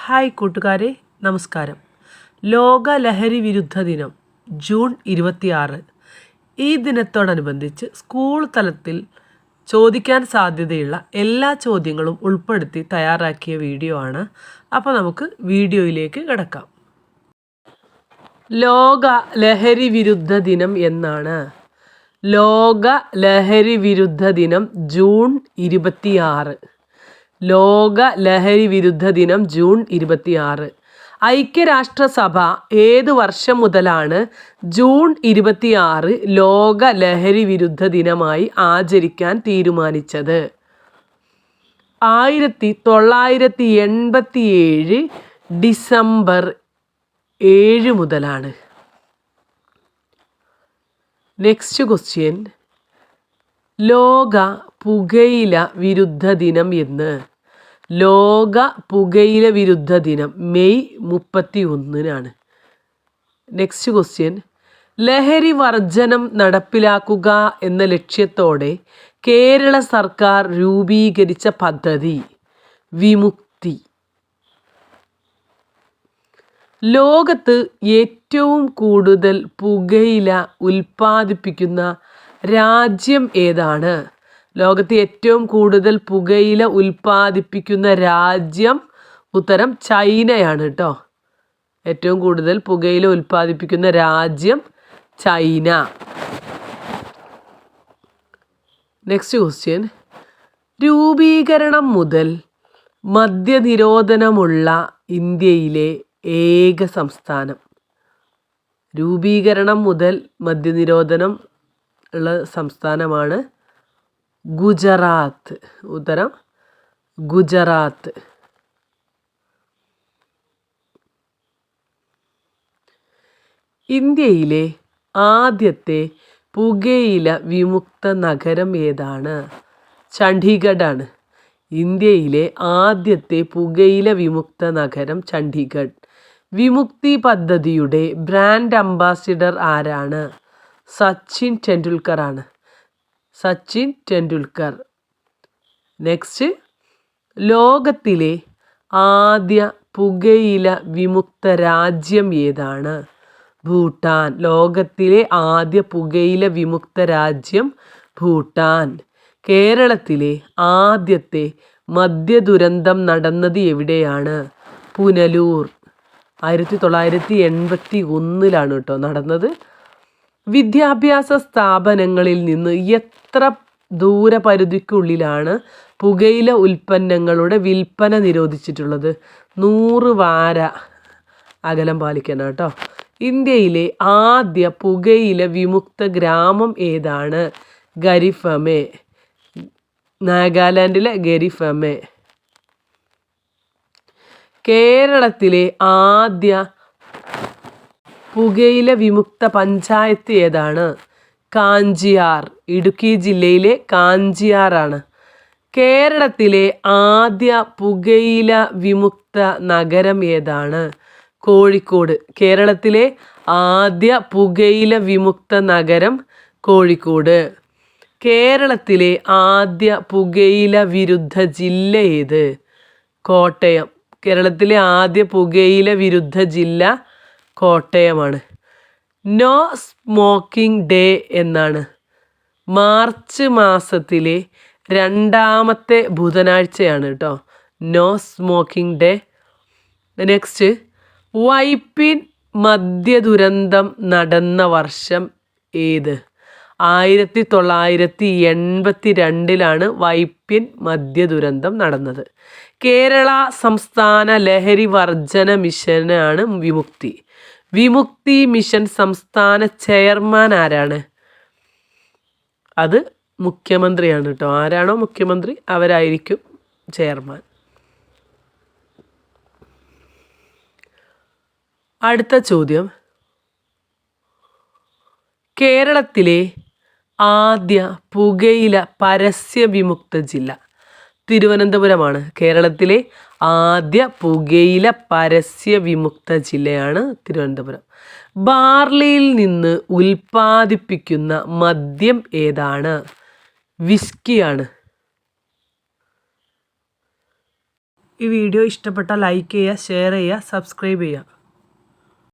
Hi കൂട്ടുകാരെ, നമസ്കാരം. ലോക ലഹരി വിരുദ്ധ ദിനം ജൂൺ 26. ഈ ദിനത്തോടനുബന്ധിച്ച് സ്കൂൾ തലത്തിൽ ചോദിക്കാൻ സാധ്യതയുള്ള എല്ലാ ചോദ്യങ്ങളും ഉൾപ്പെടുത്തി തയ്യാറാക്കിയ വീഡിയോ ആണ്. അപ്പോൾ നമുക്ക് വീഡിയോയിലേക്ക് കിടക്കാം. ലോക ലഹരി വിരുദ്ധ ദിനം എന്നാണ്. ലോക ലഹരി വിരുദ്ധ ദിനം ജൂൺ 26. ലോക ലഹരി വിരുദ്ധ ദിനം ജൂൺ 26. ഐക്യരാഷ്ട്രസഭ ഏത് വർഷം മുതലാണ് ജൂൺ 26 ലോക ലഹരി വിരുദ്ധ ദിനമായി ആചരിക്കാൻ തീരുമാനിച്ചത്? 1987 ഡിസംബർ 7 മുതലാണ്. Next question. ലോക പുകയില വിരുദ്ധ ദിനം എന്ന്? ലോക പുകയില വിരുദ്ധ ദിനം മെയ് 31. Next question. ലഹരി വർജനം നടപ്പിലാക്കുക എന്ന ലക്ഷ്യത്തോടെ കേരള സർക്കാർ രൂപീകരിച്ച പദ്ധതി വിമുക്തി. ലോകത്ത് ഏറ്റവും കൂടുതൽ പുകയില ഉൽപ്പാദിപ്പിക്കുന്ന രാജ്യം ഏതാണ്? ലോകത്ത് ഏറ്റവും കൂടുതൽ പുകയില ഉൽപ്പാദിപ്പിക്കുന്ന രാജ്യം, ഉത്തരം ചൈനയാണ് കേട്ടോ. ഏറ്റവും കൂടുതൽ പുകയില ഉൽപ്പാദിപ്പിക്കുന്ന രാജ്യം ചൈന. Next question. രൂപീകരണം മുതൽ മദ്യനിരോധനമുള്ള ഇന്ത്യയിലെ ഏക സംസ്ഥാനം? രൂപീകരണം മുതൽ മദ്യനിരോധനം ഉള്ള സംസ്ഥാനമാണ് ഗുജറാത്ത്. ഉത്തരം ഗുജറാത്ത്. ഇന്ത്യയിലെ ആദ്യത്തെ പുകയില വിമുക്ത നഗരം ഏതാണ്? ചണ്ഡീഗഡ് ആണ്. ഇന്ത്യയിലെ ആദ്യത്തെ പുകയില വിമുക്ത നഗരം ചണ്ഡീഗഡ്. വിമുക്തി പദ്ധതിയുടെ ബ്രാൻഡ് അംബാസിഡർ ആരാണ്? സച്ചിൻ ടെണ്ടുൽക്കർ ആണ്. സച്ചിൻ ടെണ്ടുൽക്കർ. നെക്സ്റ്റ്. ലോകത്തിലെ ആദ്യ പുകയില വിമുക്ത രാജ്യം ഏതാണ്? ഭൂട്ടാൻ. ലോകത്തിലെ ആദ്യ പുകയില വിമുക്ത രാജ്യം ഭൂട്ടാൻ. കേരളത്തിലെ ആദ്യത്തെ മദ്യദുരന്തം നടന്നത് എവിടെയാണ്? പുനലൂർ. 1981 കേട്ടോ നടന്നത്. വിദ്യാഭ്യാസ സ്ഥാപനങ്ങളിൽ നിന്ന് എത്ര ദൂരപരിധിക്കുള്ളിലാണ് പുകയില ഉൽപ്പന്നങ്ങളുടെ വിൽപ്പന നിരോധിച്ചിട്ടുള്ളത്? 100 വാര അകലം പാലിക്കണം കേട്ടോ. ഇന്ത്യയിലെ ആദ്യ പുകയില വിമുക്ത ഗ്രാമം ഏതാണ്? ഗരിഫമെ. നാഗാലാൻഡിലെ ഗരിഫമെ. കേരളത്തിലെ ആദ്യ പുകയില വിമുക്ത പഞ്ചായത്ത് ഏതാണ്? കാഞ്ചിയാർ. ഇടുക്കി ജില്ലയിലെ കാഞ്ചിയാർ ആണ്. കേരളത്തിലെ ആദ്യ പുകയില വിമുക്ത നഗരം ഏതാണ്? കോഴിക്കോട്. കേരളത്തിലെ ആദ്യ പുകയില വിമുക്ത നഗരം കോഴിക്കോട്. കേരളത്തിലെ ആദ്യ പുകയില വിരുദ്ധ ജില്ല ഏത്? കോട്ടയം. കേരളത്തിലെ ആദ്യ പുകയില വിരുദ്ധ ജില്ല കോട്ടയമാണ്. നോ സ്മോക്കിംഗ് ഡേ എന്നാണ്? മാർച്ച് മാസത്തിലെ 2ാമത്തെ ബുധനാഴ്ചയാണ് കേട്ടോ no smoking day. Next. Vypin മദ്യദുരന്തം നടന്ന വർഷം ഏത്? 1982 വൈപ്പിൻ മദ്യദുരന്തം നടന്നത്. കേരള സംസ്ഥാന ലഹരി വർജന മിഷനാണ് വിമുക്തി. വിമുക്തി മിഷൻ സംസ്ഥാന ചെയർമാൻ ആരാണ്? അത് മുഖ്യമന്ത്രിയാണ് കേട്ടോ. ആരാണോ മുഖ്യമന്ത്രി അവരായിരിക്കും ചെയർമാൻ. അടുത്ത ചോദ്യം. കേരളത്തിലെ ആദ്യ പുകയില പരസ്യ വിമുക്ത ജില്ല? തിരുവനന്തപുരമാണ്. കേരളത്തിലെ ആദ്യ പുകയില പരസ്യ വിമുക്ത ജില്ലയാണ് തിരുവനന്തപുരം. ബാർലിയിൽ നിന്ന് ഉൽപ്പാദിപ്പിക്കുന്ന മദ്യം ഏതാണ്? വിസ്കിയാണ്. ഈ വീഡിയോ ഇഷ്ടപ്പെട്ടാൽ ലൈക്ക് ചെയ്യുക, ഷെയർ ചെയ്യുക, സബ്സ്ക്രൈബ് ചെയ്യുക.